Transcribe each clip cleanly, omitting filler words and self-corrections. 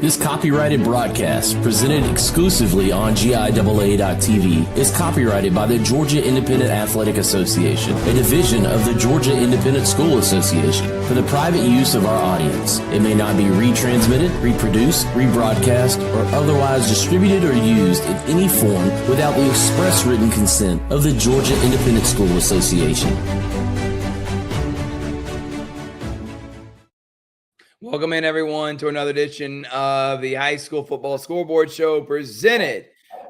This copyrighted broadcast, presented exclusively on GIAA.TV, is copyrighted by the Georgia Independent Athletic Association, a division of the Georgia Independent School Association, for the private use of our audience. It may not be retransmitted, reproduced, rebroadcast, or otherwise distributed or used in any form without the express written consent of the Georgia Independent School Association. Welcome in, everyone, to another edition of the High School Football Scoreboard Show presented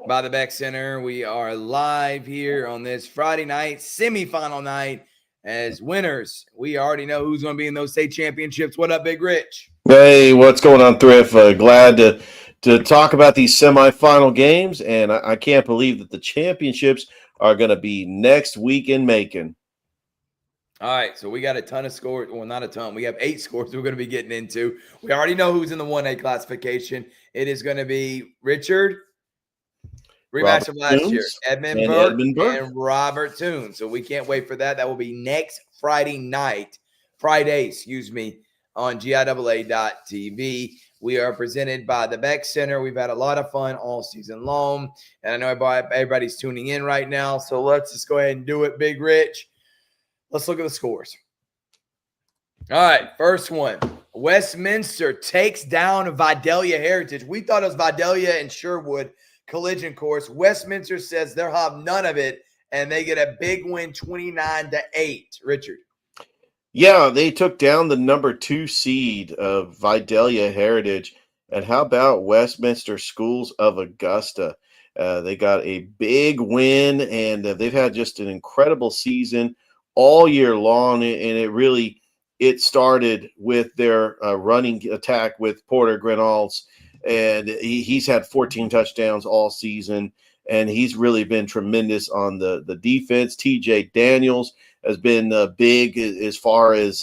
by the Beck Center. We are live here on this Friday night, semifinal night, as winners. We already know who's going to be in those state championships. What up, Big Rich? Hey, what's going on, Thrift? Glad to talk about these semifinal games, and I can't believe that the championships are going to be next week in Macon. All right, so we got a ton of scores. Well, not a ton. We have 8 scores we're going to be getting into. We already know who's in the 1A classification. It is going to be Richard, rematch of last year, Edmund Burke, and Robert Toon. So we can't wait for that. That will be next Friday, on GIAA.TV. We are presented by the Beck Center. We've had a lot of fun all season long, and I know everybody's tuning in right now. So let's just go ahead and do it, Big Rich. Let's look at the scores. All right, first one. Westminster takes down Vidalia Heritage. We thought it was Vidalia and Sherwood collision course. Westminster says they'll have none of it, and they get a big win, 29-8. Richard. Yeah, they took down the number 2 seed of Vidalia Heritage. And how about Westminster Schools of Augusta? They got a big win, and they've had just an incredible season all year long, and it started with their running attack with Porter Grinalds, and he's had 14 touchdowns all season, and he's really been tremendous on the defense. TJ Daniels has been big as far as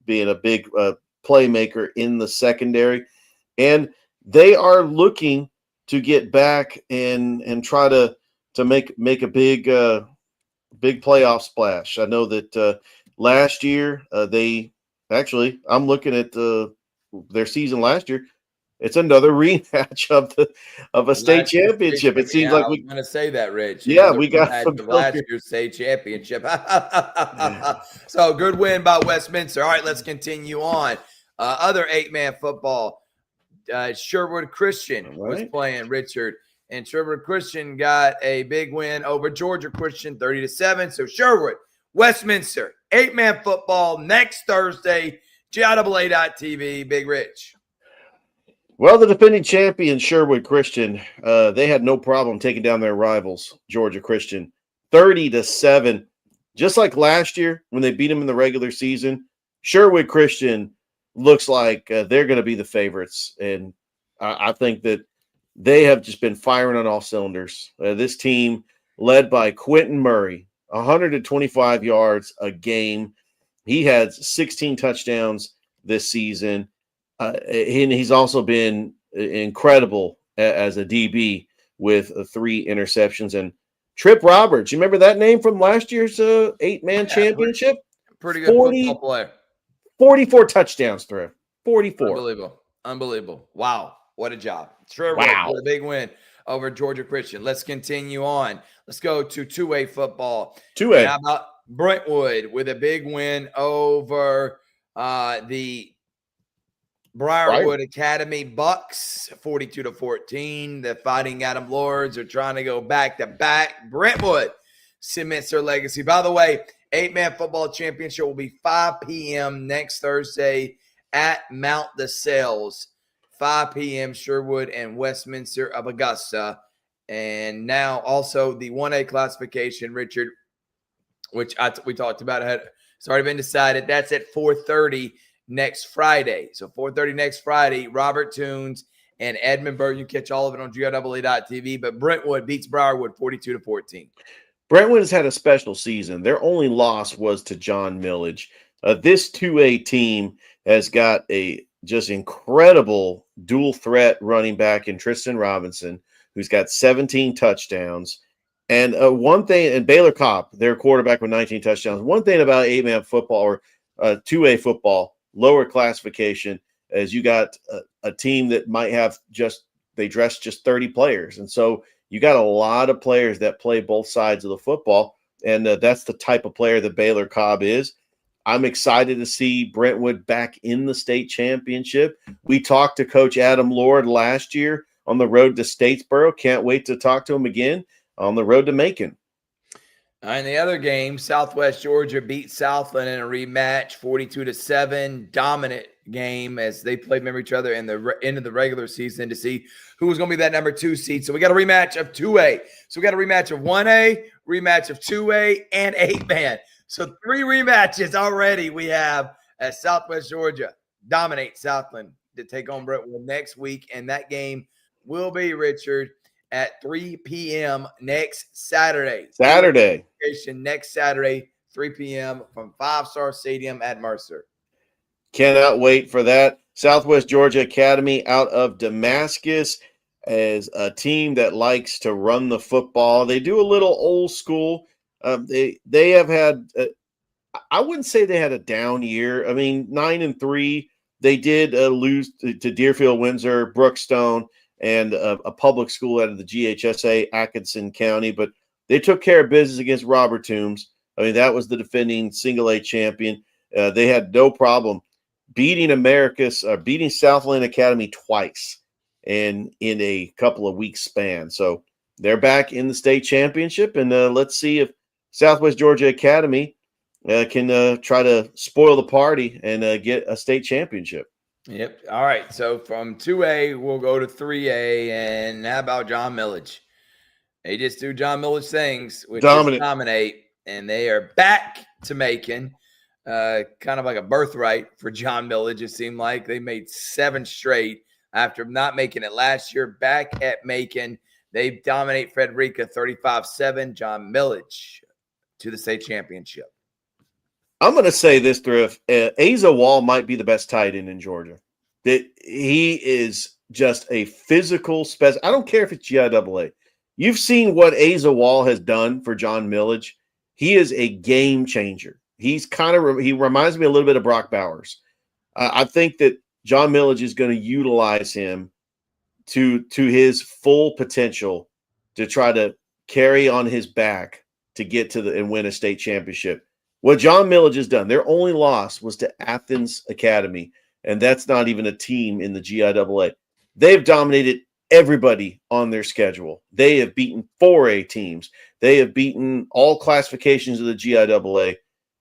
being a big playmaker in the secondary, and they are looking to get back and try to make a big playoff splash. I know that last year I'm looking at their season last year. It's another rematch of a state championship. It seems like we're going to say that, Rich. Yeah, we got last year's state championship. So good win by Westminster. All right, let's continue on. Other 8-man football. Sherwood Christian was playing, Richard. And Sherwood Christian got a big win over Georgia Christian, 30-7. So Sherwood, Westminster, 8-man football next Thursday, GIAA.TV. Big Rich. Well, the defending champion, Sherwood Christian, they had no problem taking down their rivals, Georgia Christian, 30-7. Just like last year when they beat them in the regular season, Sherwood Christian looks like they're going to be the favorites. And I think that they have just been firing on all cylinders. This team, led by Quentin Murray, 125 yards a game. He has 16 touchdowns this season. And he's also been incredible as a DB with 3 interceptions. And Trip Roberts, you remember that name from last year's 8-man championship? Pretty good football player. 44 touchdowns through. 44. Unbelievable. Wow. What a job. Sure. Wow. What a big win over Georgia Christian. Let's continue on. Let's go to 2A football. 2A. How about Brentwood with a big win over the Briarwood Academy Bucks, 42-14. The Fighting Adam Lords are trying to go back-to-back. Brentwood cements their legacy. By the way, 8-man football championship will be 5 p.m. next Thursday at Mount DeSales. 5 p.m. Sherwood and Westminster of Augusta. And now also the 1A classification, Richard, which we talked about. It's already been decided. That's at 4:30 next Friday. So 4:30 next Friday, Robert Toons and Edmund Burke. You catch all of it on GIAA.TV. But Brentwood beats Briarwood 42-14. Brentwood has had a special season. Their only loss was to John Millage. This 2A team has got a just incredible dual threat running back in Tristan Robinson, who's got 17 touchdowns. And one thing, and Baylor Kopp, their quarterback with 19 touchdowns. One thing about 8-man football or 2A football, lower classification, is you got a team that might have they dress just 30 players. And so you got a lot of players that play both sides of the football. And that's the type of player that Baylor Cobb is. I'm excited to see Brentwood back in the state championship. We talked to Coach Adam Lord last year on the road to Statesboro. Can't wait to talk to him again on the road to Macon. In the other game, Southwest Georgia beat Southland in a rematch, 42-7. Dominant game as they played each other in the end of the regular season to see who was going to be that number 2 seed. So we got a rematch of 2A. So we got a rematch of 1A, rematch of 2A, and 8-man. So 3 rematches already we have as Southwest Georgia dominate Southland to take on Brentwood next week. And that game will be, Richard, at 3 p.m. next Saturday. Next Saturday, 3 p.m. from 5-Star Stadium at Mercer. Cannot wait for that. Southwest Georgia Academy out of Damascus is a team that likes to run the football. They do a little old school. They have had I wouldn't say they had a down year. I mean, 9-3. They did lose to Deerfield, Windsor, Brookstone, and a public school out of the GHSA, Atkinson County. But they took care of business against Robert Toombs. I mean, that was the defending single-A champion. They had no problem beating Southland Academy twice in a couple of weeks span. So they're back in the state championship, and let's see if Southwest Georgia Academy can try to spoil the party and get a state championship. Yep. All right. So from 2A, we'll go to 3A. And how about John Millage? They just do John Millage things, which is dominate. And they are back to Macon. Kind of like a birthright for John Millage, it seemed like. They made 7 straight after not making it last year. Back at Macon, they dominate Frederica 35-7. John Millage to the state championship. I'm going to say this, Thrift. Asa Wall might be the best tight end in Georgia. That he is just a physical specimen. I don't care if it's GIAA. You've seen what Asa Wall has done for John Millage. He is a game changer. He reminds me a little bit of Brock Bowers. I think that John Millage is going to utilize him to his full potential to try to carry on his back to get to and win a state championship. What John Millage has done, their only loss was to Athens Academy, and that's not even a team in the GIAA. They've dominated everybody on their schedule. They have beaten 4A teams. They have beaten all classifications of the GIAA,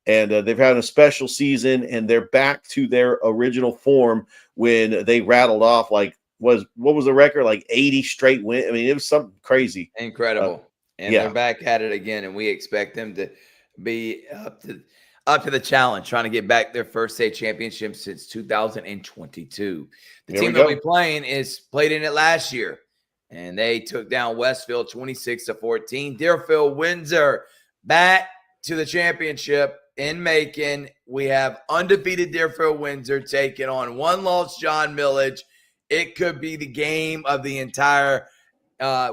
and they've had a special season, and they're back to their original form when they rattled off what was the record, like 80 straight wins. I mean, it was something crazy. Incredible. They're back at it again, and we expect them to be up to the challenge, trying to get back their first state championship since 2022. The team they'll be playing played in it last year, and they took down Westfield 26-14. Deerfield Windsor back to the championship in Macon. We have undefeated Deerfield Windsor taking on one-loss John Millage. It could be the game of the entire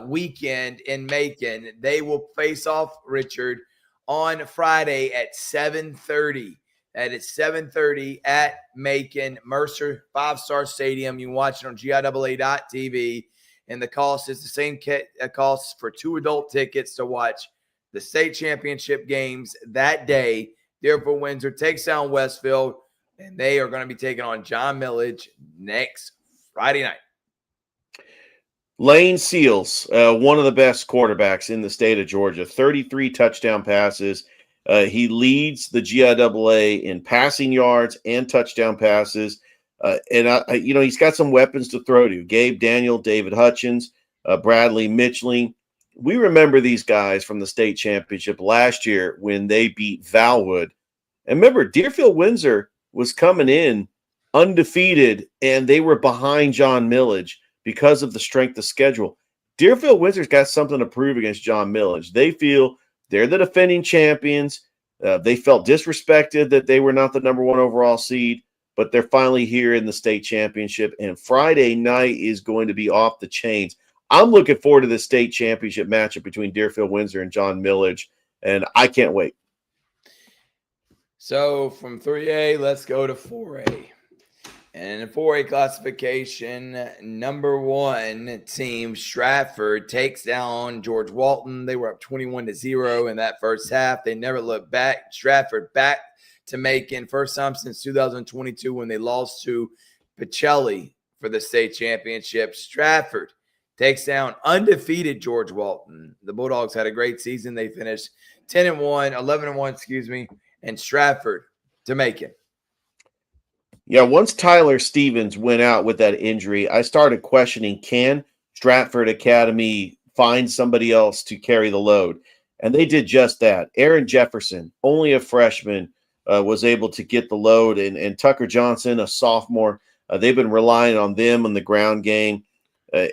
weekend in Macon. They will face off, Richard, on Friday at 7:30. That is 7:30 at Macon, Mercer 5-Star Stadium. You can watch it on GIAA.tv. And the cost is the same cost for 2 adult tickets to watch the state championship games that day. Deerfield Windsor takes down Westfield, and they are going to be taking on John Millage next Friday night. Lane Seals, one of the best quarterbacks in the state of Georgia, 33 touchdown passes. He leads the GIAA in passing yards and touchdown passes. And he's got some weapons to throw to. Gabe Daniel, David Hutchins, Bradley Mitchling. We remember these guys from the state championship last year when they beat Valwood. And remember, Deerfield Windsor was coming in undefeated, and they were behind John Millage because of the strength of schedule. Deerfield Windsor's got something to prove against John Millage. They feel they're the defending champions. They felt disrespected that they were not the number 1 overall seed, but they're finally here in the state championship. And Friday night is going to be off the chains. I'm looking forward to the state championship matchup between Deerfield Windsor and John Millage, and I can't wait. So from 3A, let's go to 4A. And in the 4A classification, number 1 team, Stratford, takes down George Walton. They were up 21-0 in that first half. They never looked back. Stratford back to Macon, first time since 2022 when they lost to Pacelli for the state championship. Stratford takes down undefeated George Walton. The Bulldogs had a great season. They finished 11-1, and Stratford to Macon. Yeah, once Tyler Stevens went out with that injury, I started questioning, can Stratford Academy find somebody else to carry the load? And they did just that. Aaron Jefferson, only a freshman, was able to get the load. And Tucker Johnson, a sophomore, they've been relying on them in the ground game.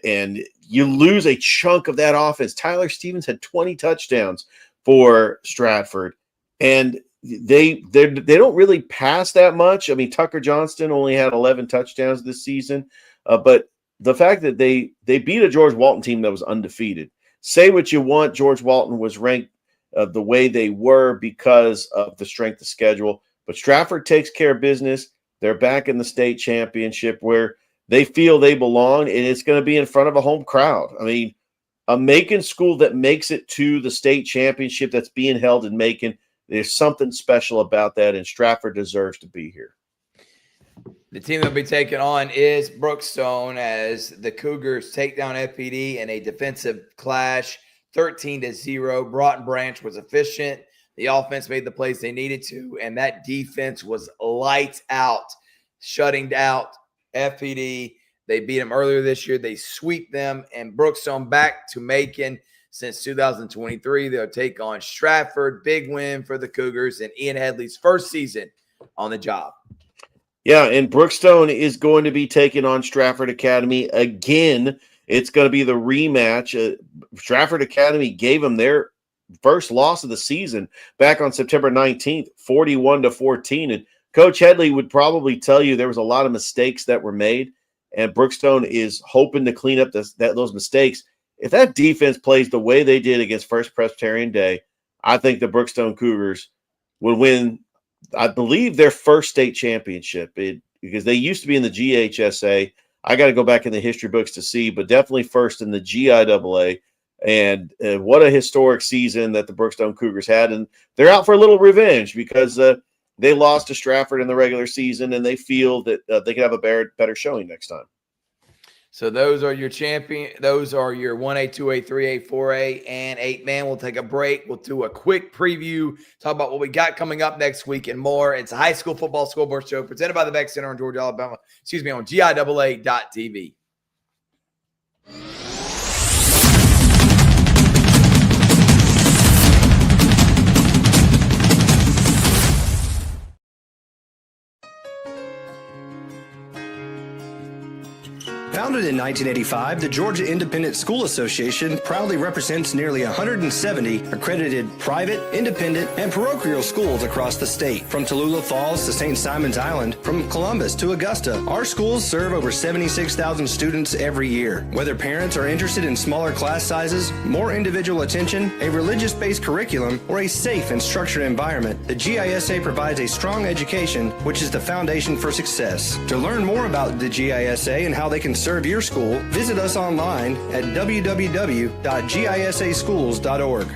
And you lose a chunk of that offense. Tyler Stevens had 20 touchdowns for Stratford. And they don't really pass that much. I mean, Tucker Johnston only had 11 touchdowns this season, but the fact that they beat a George Walton team that was undefeated. Say what you want, George Walton was ranked the way they were because of the strength of schedule, but Stratford takes care of business. They're back in the state championship where they feel they belong, and it's going to be in front of a home crowd. I mean, a Macon school that makes it to the state championship that's being held in Macon, there's something special about that, and Stratford deserves to be here. The team they'll be taking on is Brookstone as the Cougars take down FPD in a defensive clash, 13-0. Broughton Branch was efficient. The offense made the plays they needed to, and that defense was lights out, shutting out FPD. They beat them earlier this year. They sweep them, and Brookstone back to Macon. Since 2023, they'll take on Stratford. Big win for the Cougars and Ian Headley's first season on the job. Yeah, and Brookstone is going to be taking on Stratford Academy again. It's going to be the rematch. Stratford Academy gave them their first loss of the season back on September 19th, 41-14. And Coach Headley would probably tell you there was a lot of mistakes that were made, and Brookstone is hoping to clean up those mistakes. If that defense plays the way they did against First Presbyterian Day, I think the Brookstone Cougars would win, I believe, their first state championship because they used to be in the GHSA. I got to go back in the history books to see, but definitely first in the GIAA. And what a historic season that the Brookstone Cougars had. And they're out for a little revenge because they lost to Stratford in the regular season, and they feel that they could have a better showing next time. So those are your champion. Those are your 1A, 2A, 3A, 4A, and 8-man. We'll take a break. We'll do a quick preview, talk about what we got coming up next week and more. It's a high school football scoreboard show presented by the Beck Center in Georgia, Alabama. On GIAA.TV. Founded in 1985, the Georgia Independent School Association proudly represents nearly 170 accredited private, independent, and parochial schools across the state. From Tallulah Falls to St. Simon's Island, from Columbus to Augusta, our schools serve over 76,000 students every year. Whether parents are interested in smaller class sizes, more individual attention, a religious-based curriculum, or a safe and structured environment, the GISA provides a strong education, which is the foundation for success. To learn more about the GISA and how they can serve your school, visit us online at www.gisaschools.org.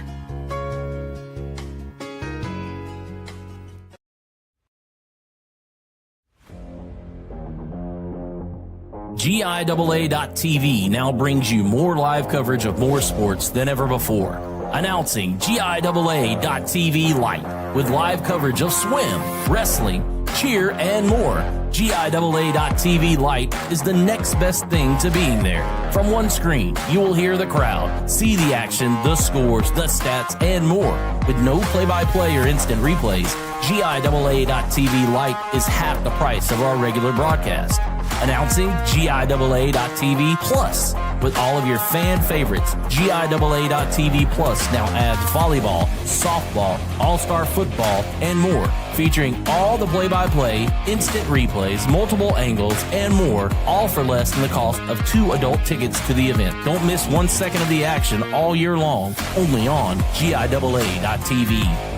GIAA.TV now brings you more live coverage of more sports than ever before. Announcing GIAA.TV Lite with live coverage of swim, wrestling, cheer, and more. GIAA.TV Lite is the next best thing to being there. From one screen, you will hear the crowd, see the action, the scores, the stats, and more. With no play-by-play or instant replays, GIAA.TV Lite is half the price of our regular broadcast. Announcing GIAA.TV Plus. With all of your fan favorites, GIAA.TV Plus now adds volleyball, softball, all-star football, and more, featuring all the play-by-play, instant replays, multiple angles, and more, all for less than the cost of 2 adult tickets to the event. Don't miss 1 second of the action all year long, only on GIAA.TV.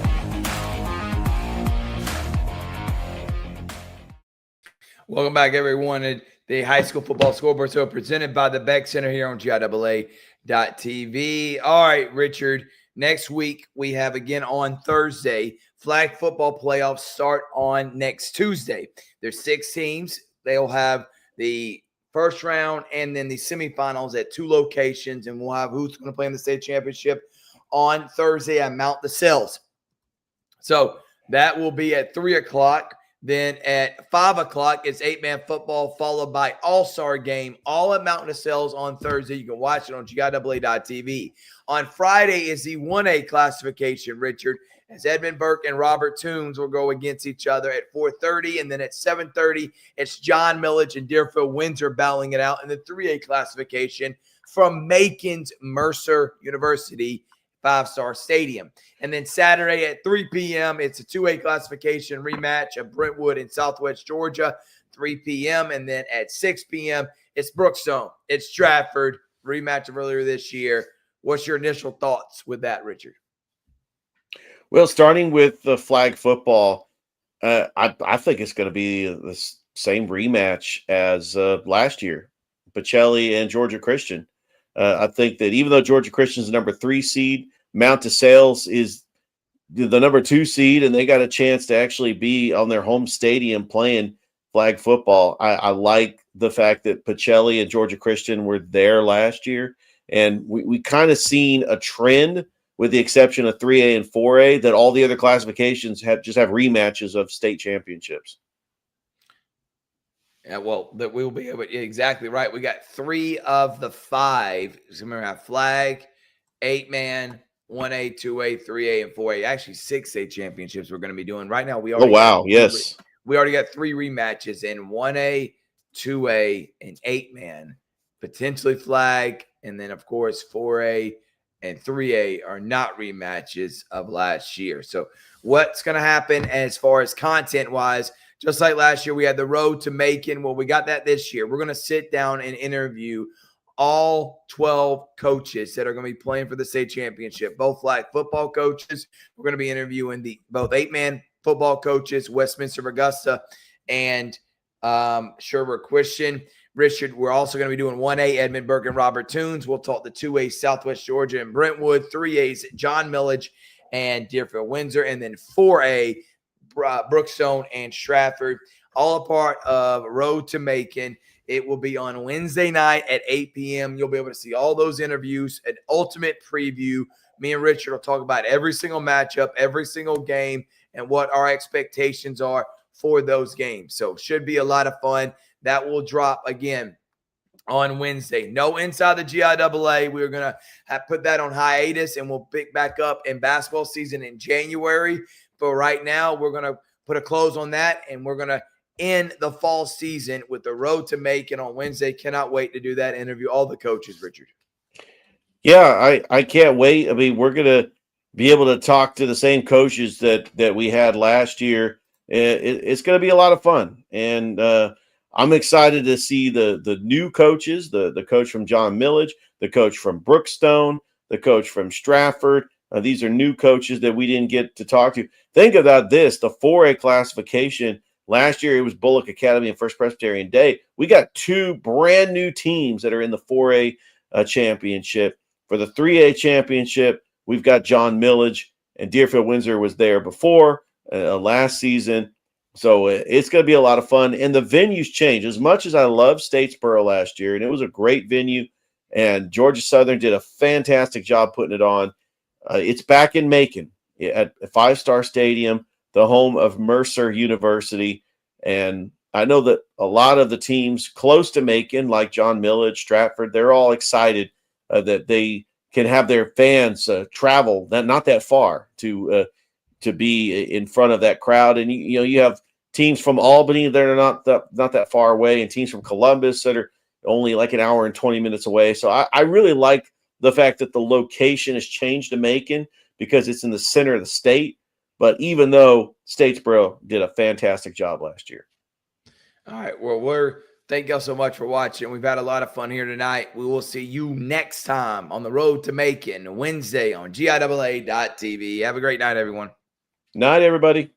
Welcome back, everyone, to the High School Football Scoreboard Show presented by the Beck Center here on GIAA.tv. All right, Richard, next week we have again on Thursday. Flag football playoffs start on next Tuesday. There's 6 teams. They'll have the first round and then the semifinals at 2 locations, and we'll have who's going to play in the state championship on Thursday at Mount DeSales. So that will be at 3 o'clock. Then at 5 o'clock, it's 8-man football followed by all-star game, all at Mount DeSales on Thursday. You can watch it on GIAA.tv. On Friday is the 1A classification, Richard, as Edmund Burke and Robert Toombs will go against each other at 4:30. And then at 7:30, it's John Millage and Deerfield Windsor battling it out in the 3A classification from Macon's Mercer University 5-Star Stadium. And then Saturday at 3 p.m., it's a 2A classification rematch of Brentwood in Southwest Georgia, 3 p.m. And then at 6 p.m., it's Brookstone. It's Stratford, rematch of earlier this year. What's your initial thoughts with that, Richard? Well, starting with the flag football, I think it's going to be the same rematch as last year, Pacelli and Georgia Christian. I think that even though Georgia Christian is the number 3 seed, Mount DeSales is the number 2 seed, and they got a chance to actually be on their home stadium playing flag football. I like the fact that Pacelli and Georgia Christian were there last year, and we kind of seen a trend, with the exception of 3A and 4A, that all the other classifications have rematches of state championships. Yeah, well, that we'll be able, exactly right. We got 3 of the 5. So remember, have flag, 8-man, 1A, 2A, 3A, and 4A. Actually, 6A championships we're going to be doing right now. We already we already got 3 rematches in 1A, 2A, and 8-man, potentially flag, and then of course 4A and 3A are not rematches of last year. So what's going to happen as far as content-wise? Just like last year, we had the road to Macon. Well, we got that this year. We're going to sit down and interview all 12 coaches that are going to be playing for the state championship, both flag football coaches. We're going to be interviewing both 8-man football coaches, Westminster, Augusta, and Sherwood Christian. Richard, we're also going to be doing 1A, Edmund Burke and Robert Toombs. We'll talk the 2A, Southwest Georgia and Brentwood, 3A's, John Millage and Deerfield Windsor, and then 4A, Brookstone and Stratford, all a part of Road to Macon. It will be on Wednesday night at 8 p.m. You'll be able to see all those interviews, an ultimate preview. Me and Richard will talk about every single matchup, every single game, and what our expectations are for those games. So should be a lot of fun. That will drop again on Wednesday. No Inside the GIAA. We're going to put that on hiatus, and we'll pick back up in basketball season in January. But right now, we're going to put a close on that, and we're going to end the fall season with the Road to Macon on Wednesday. Cannot wait to do that, interview all the coaches, Richard. Yeah, I can't wait. I mean, we're going to be able to talk to the same coaches that we had last year. It's going to be a lot of fun, and I'm excited to see the new coaches, the coach from John Millage, the coach from Brookstone, the coach from Stratford. These are new coaches that we didn't get to talk to. Think about this, the 4A classification. Last year, it was Bullock Academy and First Presbyterian Day. We got 2 brand new teams that are in the 4A championship. For the 3A championship, we've got John Millage, and Deerfield Windsor was there before last season. So it's going to be a lot of fun. And the venues change. As much as I love Statesboro last year, and it was a great venue, and Georgia Southern did a fantastic job putting it on, it's back in Macon at 5-Star Stadium, the home of Mercer University. And I know that a lot of the teams close to Macon, like John Millage, Stratford, they're all excited that they can have their fans travel not that far to be in front of that crowd. And you have teams from Albany that are not that far away, and teams from Columbus that are only like an hour and 20 minutes away. So I really like the fact that the location has changed to Macon because it's in the center of the state. But even though Statesboro did a fantastic job last year. All right. Well, thank y'all so much for watching. We've had a lot of fun here tonight. We will see you next time on the Road to Macon, Wednesday on GIAA.tv. Have a great night, everyone. Night, everybody.